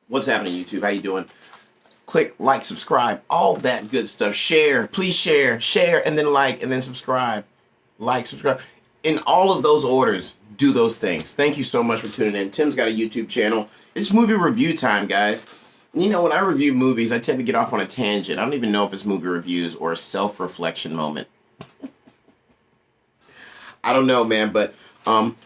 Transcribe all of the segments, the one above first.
What's happening, YouTube? How you doing? Click like, subscribe, all that good stuff. Share, please share, and then like, and then subscribe. Like, subscribe. In all of those orders, do those things. Thank you so much for tuning in. Tim's got a YouTube channel. It's movie review time, guys. You know, when I review movies, I tend to get off on a tangent. I don't even know if it's movie reviews or a self-reflection moment. I don't know, man, but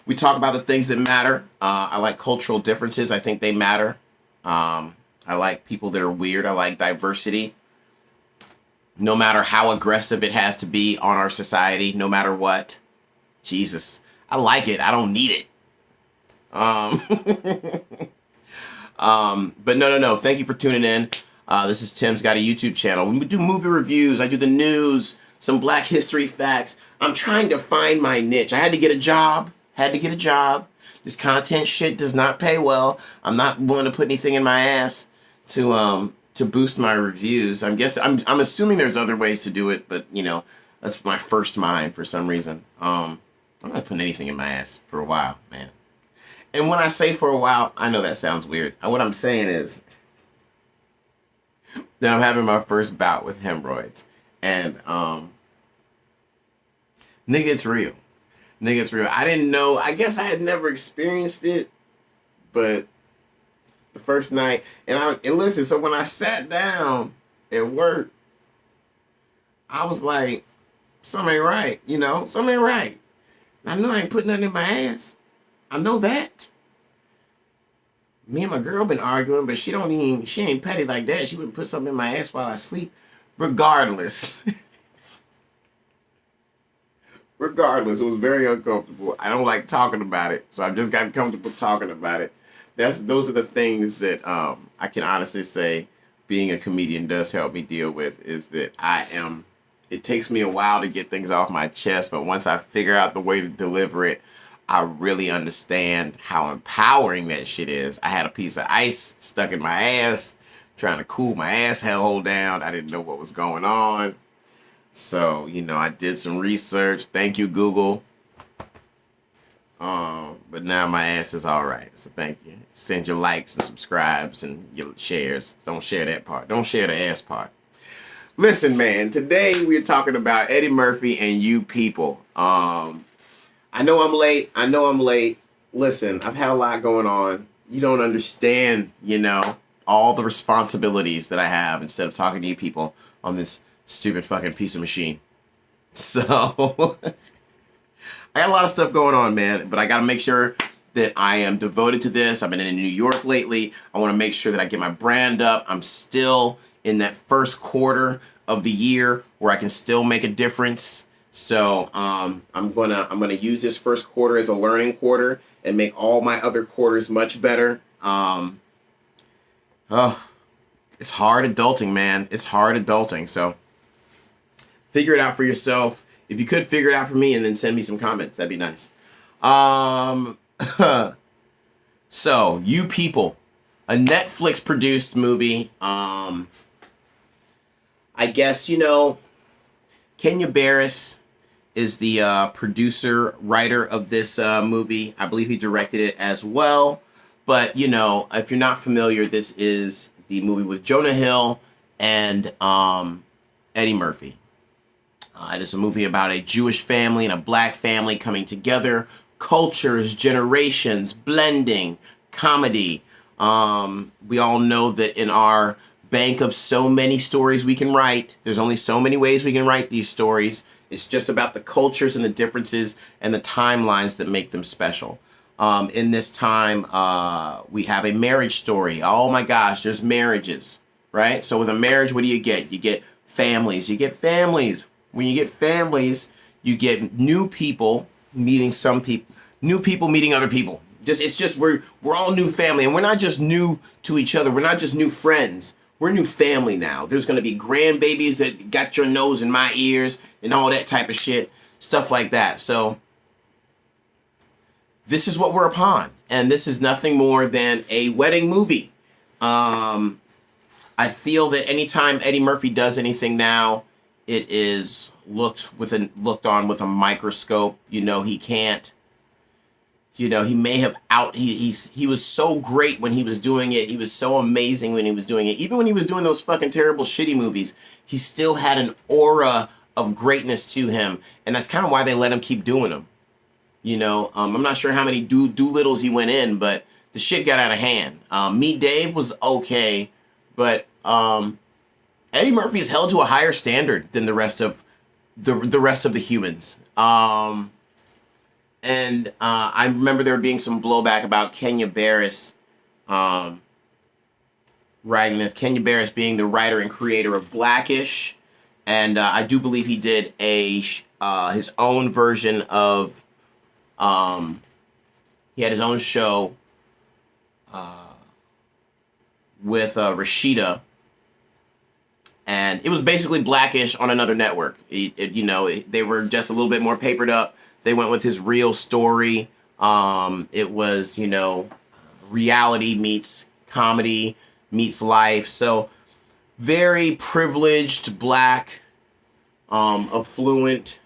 we talk about the things that matter. I like cultural differences. I think they matter. I like people that are weird. I like diversity. No matter how aggressive it has to be on our society, no matter what. Jesus, I like it. I don't need it. But no. Thank you for tuning in. This is Tim's got a YouTube channel. We do movie reviews. I do the news, some Black history facts. I'm trying to find my niche. I had to get a job. This content shit does not pay well. I'm not willing to put anything in my ass to boost my reviews. I'm assuming there's other ways to do it, but you know, that's my first mind for some reason. I'm not putting anything in my ass for a while, man. And when I say for a while, I know that sounds weird. What I'm saying is that I'm having my first bout with hemorrhoids. And nigga, it's real. Nigga, it's real. I didn't know. I guess I had never experienced it, but the first night, and listen. So when I sat down at work, I was like, something ain't right. You know, something ain't right. I know I ain't putting nothing in my ass. I know that. Me and my girl been arguing, but she ain't petty like that. She wouldn't put something in my ass while I sleep. Regardless. Regardless, it was very uncomfortable. I don't like talking about it, so I've just gotten comfortable talking about it. Those are the things that I can honestly say being a comedian does help me deal with, is that it takes me a while to get things off my chest, but once I figure out the way to deliver it, I really understand how empowering that shit is. I had a piece of ice stuck in my ass, trying to cool my asshole down. I didn't know what was going on. So, you know, I did some research. Thank you, Google. But now my ass is all right. So thank you. Send your likes and subscribes and your shares. Don't share that part. Don't share the ass part. Listen, man, today we're talking about Eddie Murphy and You People. I know I'm late. Listen, I've had a lot going on. You don't understand, you know, all the responsibilities that I have instead of talking to you people on this stupid fucking piece of machine. So I got a lot of stuff going on, man, but I got to make sure that I am devoted to this. I've been in New York lately. I want to make sure that I get my brand up. I'm still in that first quarter of the year where I can still make a difference. So I'm gonna use this first quarter as a learning quarter and make all my other quarters much better. It's hard adulting, man. It's hard adulting. So figure it out for yourself. If you could figure it out for me and then send me some comments, that'd be nice. So, You People, a Netflix produced movie. I guess, you know, Kenya Barris is the producer, writer of this movie. I believe he directed it as well. But, you know, if you're not familiar, this is the movie with Jonah Hill and Eddie Murphy. It is a movie about a Jewish family and a black family coming together, cultures, generations, blending, comedy. We all know that in our bank of so many stories we can write, there's only so many ways we can write these stories. It's just about the cultures and the differences and the timelines that make them special. In this time, we have a marriage story. Oh my gosh, there's marriages, right? So with a marriage, what do you get? You get families. When you get families, you get new people meeting some people, new people meeting other people. It's just we're all new family, and we're not just new to each other. We're not just new friends. We're new family now. There's gonna be grandbabies that got your nose in my ears and all that type of shit, stuff like that. So this is what we're upon, and this is nothing more than a wedding movie. I feel that anytime Eddie Murphy does anything now, it is looked on with a microscope. You know, he can't You know, he may have he was so great when he was doing it. He was so amazing when he was doing it. Even when he was doing those fucking terrible shitty movies, he still had an aura of greatness to him, and that's kind of why they let him keep doing them. You know, I'm not sure how many Doolittles he went in, but the shit got out of hand. Meet Dave was okay, but Eddie Murphy is held to a higher standard than the rest of the humans. And I remember there being some blowback about Kenya Barris writing this. Kenya Barris being the writer and creator of Blackish, and I do believe he did his own version of. He had his own show with Rashida, and it was basically Blackish on another network. They were just a little bit more papered up. They went with his real story. It was, reality meets comedy meets life. So very privileged, black, affluent,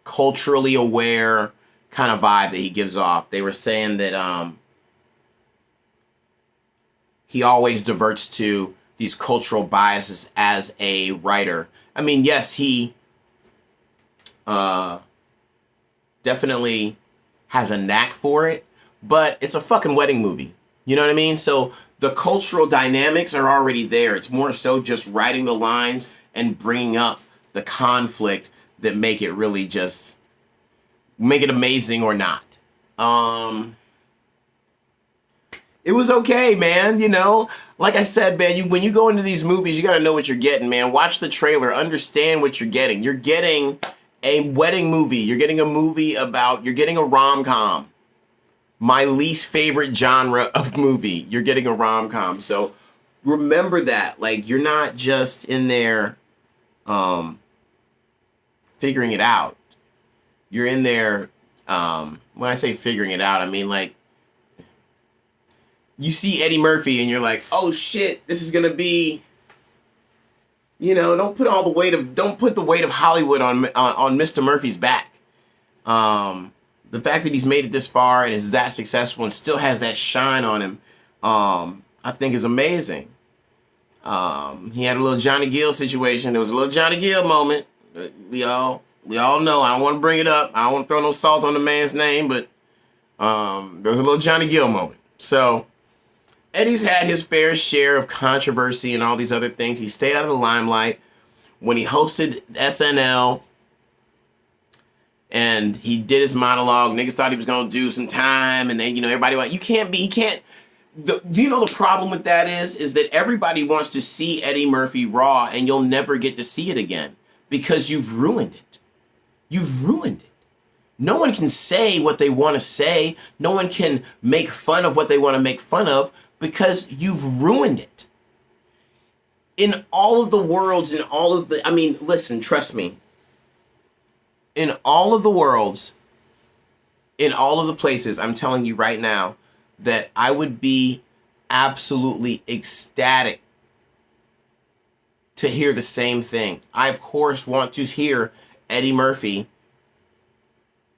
culturally aware kind of vibe that he gives off. They were saying that he always diverts to these cultural biases as a writer. I mean, yes, he definitely has a knack for it, but it's a fucking wedding movie. You know what I mean? So the cultural dynamics are already there. It's more so just writing the lines and bringing up the conflict that make it really just make it amazing or not. It was okay, man. Like I said, man, when you go into these movies, you got to know what you're getting, man. Watch the trailer, understand what you're getting. You're getting a wedding movie. You're getting a rom-com. My least favorite genre of movie. You're getting a rom-com. So remember that. Like, you're not just in there figuring it out. You're in there, when I say figuring it out, I mean, like, you see Eddie Murphy and you're like, oh shit, this is gonna be, don't put the weight of Hollywood on Mr. Murphy's back. The fact that he's made it this far and is that successful and still has that shine on him, I think is amazing. He had a little Johnny Gill situation. There was a little Johnny Gill moment. We all know. I don't want to bring it up. I don't want to throw no salt on the man's name, but there was a little Johnny Gill moment. So Eddie's had his fair share of controversy and all these other things. He stayed out of the limelight when he hosted SNL and he did his monologue. Niggas thought he was going to do some time. And then, everybody went, do you know the problem with that is that everybody wants to see Eddie Murphy raw and you'll never get to see it again because you've ruined it. You've ruined it. No one can say what they want to say. No one can make fun of what they want to make fun of because you've ruined it. In all of the worlds, listen, trust me. In all of the worlds, in all of the places, I'm telling you right now that I would be absolutely ecstatic to hear the same thing. I, of course, want to hear Eddie Murphy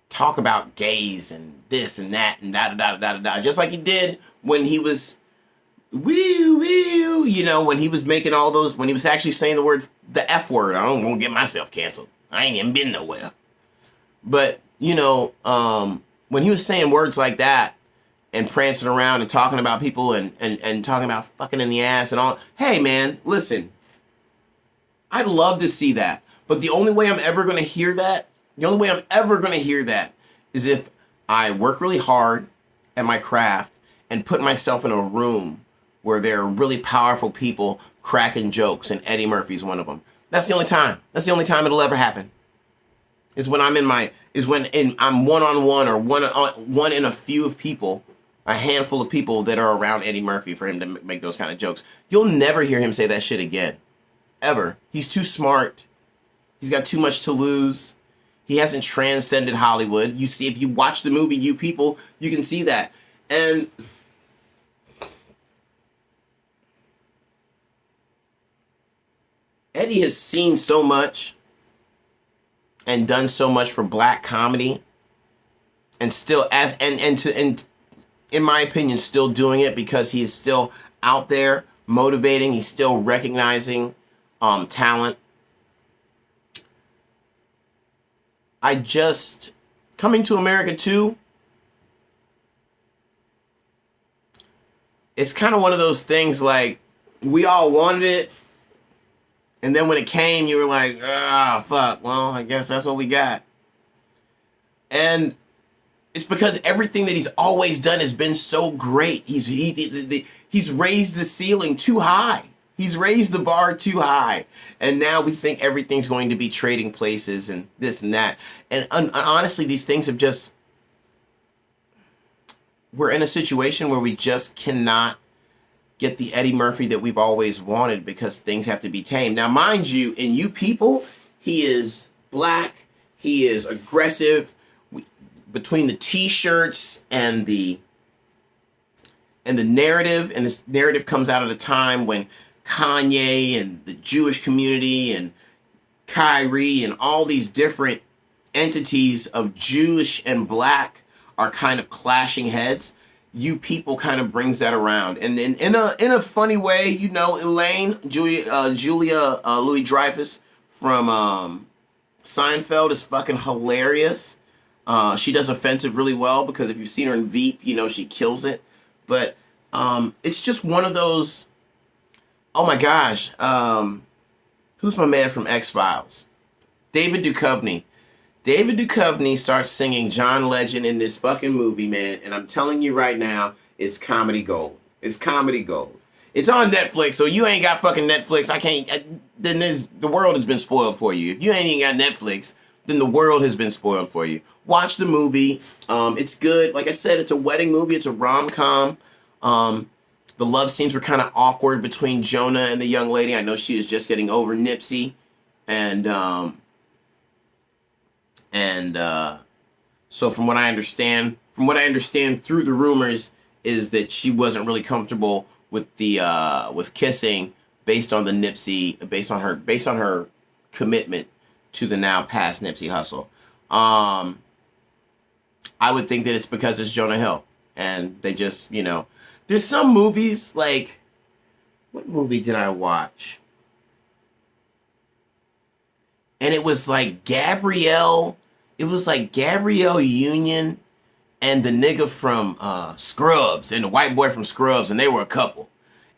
talk about gays and this and that and da-da-da-da-da-da, just like he did when he was when he was making all those, when he was actually saying the F word. I don't want to get myself canceled. I ain't even been nowhere. But, when he was saying words like that and prancing around and talking about people and talking about fucking in the ass and all, hey, man, listen, I'd love to see that. But the only way I'm ever going to hear that is if I work really hard at my craft and put myself in a room where there are really powerful people cracking jokes, and Eddie Murphy's one of them. That's the only time. That's the only time it'll ever happen. Is when I'm I'm one-on-one or one in a few of people, a handful of people that are around Eddie Murphy for him to make those kind of jokes. You'll never hear him say that shit again. Ever. He's too smart. He's got too much to lose. He hasn't transcended Hollywood. You see, if you watch the movie You People, you can see that. And Eddie has seen so much and done so much for black comedy and still and in my opinion, still doing it because he is still out there motivating. He's still recognizing talent. Coming to America 2, it's kind of one of those things like we all wanted it. And then when it came, you were like, fuck, well, I guess that's what we got. And it's because everything that he's always done has been so great. He's raised the ceiling too high. He's raised the bar too high. And now we think everything's going to be trading places and this and that. And honestly, these things have just... We're in a situation where we just cannot get the Eddie Murphy that we've always wanted because things have to be tamed. Now, mind you, in You People, he is black. He is aggressive. Between the T-shirts and the narrative, and this narrative comes out at a time when Kanye and the Jewish community and Kyrie and all these different entities of Jewish and black are kind of clashing heads. You People kind of brings that around, and in a funny way, you know, Elaine, Julia Louis-Dreyfus from Seinfeld is fucking hilarious. She does offensive really well because if you've seen her in Veep, you know she kills it. But it's just one of those. Oh my gosh, who's my man from X-Files? David Duchovny. David Duchovny starts singing John Legend in this fucking movie, man, and I'm telling you right now, it's comedy gold. It's comedy gold. It's on Netflix, so you ain't got fucking Netflix. Then the world has been spoiled for you. If you ain't even got Netflix, then the world has been spoiled for you. Watch the movie. It's good. Like I said, it's a wedding movie. It's a rom-com. The love scenes were kind of awkward between Jonah and the young lady. I know she is just getting over Nipsey, and so from what I understand through the rumors is that she wasn't really comfortable with the with kissing based on her commitment to the now past Nipsey Hussle. I would think that it's because it's Jonah Hill, and they just, you know, there's some movies like, what movie did I watch? And it was like Gabrielle Union and the nigga from Scrubs and the white boy from Scrubs, and they were a couple.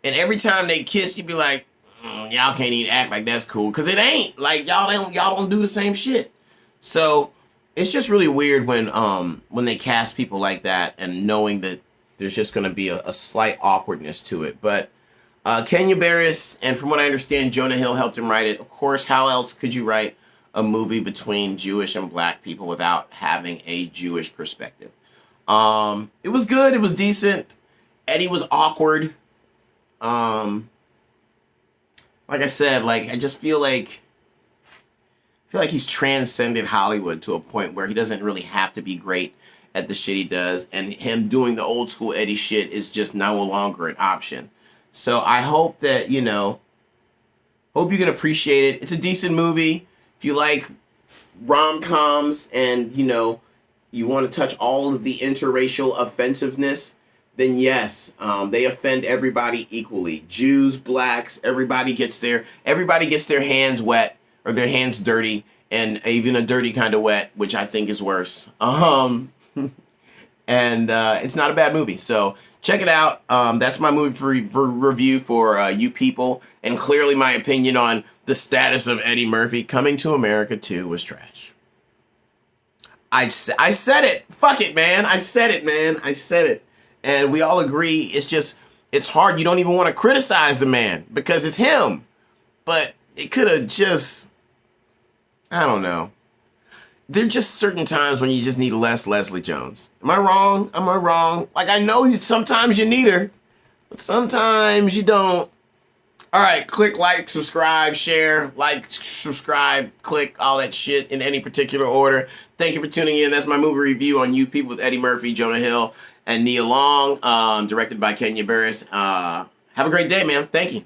And every time they kissed, you'd be like, y'all can't even act like that's cool, because it ain't. Like, y'all don't do the same shit. So it's just really weird when they cast people like that and knowing that there's just going to be a slight awkwardness to it. But Kenya Barris, and from what I understand, Jonah Hill helped him write it. Of course, how else could you write a movie between Jewish and black people without having a Jewish perspective? It was good. It was decent. Eddie was awkward. Like I said, like, I just feel like he's transcended Hollywood to a point where he doesn't really have to be great at the shit he does, and him doing the old school Eddie shit is just no longer an option. So I hope that, you know, hope you can appreciate it. It's a decent movie. If you like rom-coms and, you know, you want to touch all of the interracial offensiveness, then yes, they offend everybody equally. Jews, blacks, everybody gets their hands wet or their hands dirty, and even a dirty kind of wet, which I think is worse. And it's not a bad movie, so check it out. That's my movie for review for You People, and clearly my opinion on the status of Eddie Murphy. Coming to America 2 was trash. I said it. Fuck it, man. I said it, man. I said it. And we all agree, it's hard. You don't even want to criticize the man because it's him. But it could have just, I don't know. There are just certain times when you just need less Leslie Jones. Am I wrong? Am I wrong? Like, I know sometimes you need her, but sometimes you don't. All right, click like, subscribe, share, like, subscribe, click, all that shit in any particular order. Thank you for tuning in. That's my movie review on You People with Eddie Murphy, Jonah Hill, and Nia Long, directed by Kenya Barris. Have a great day, man. Thank you.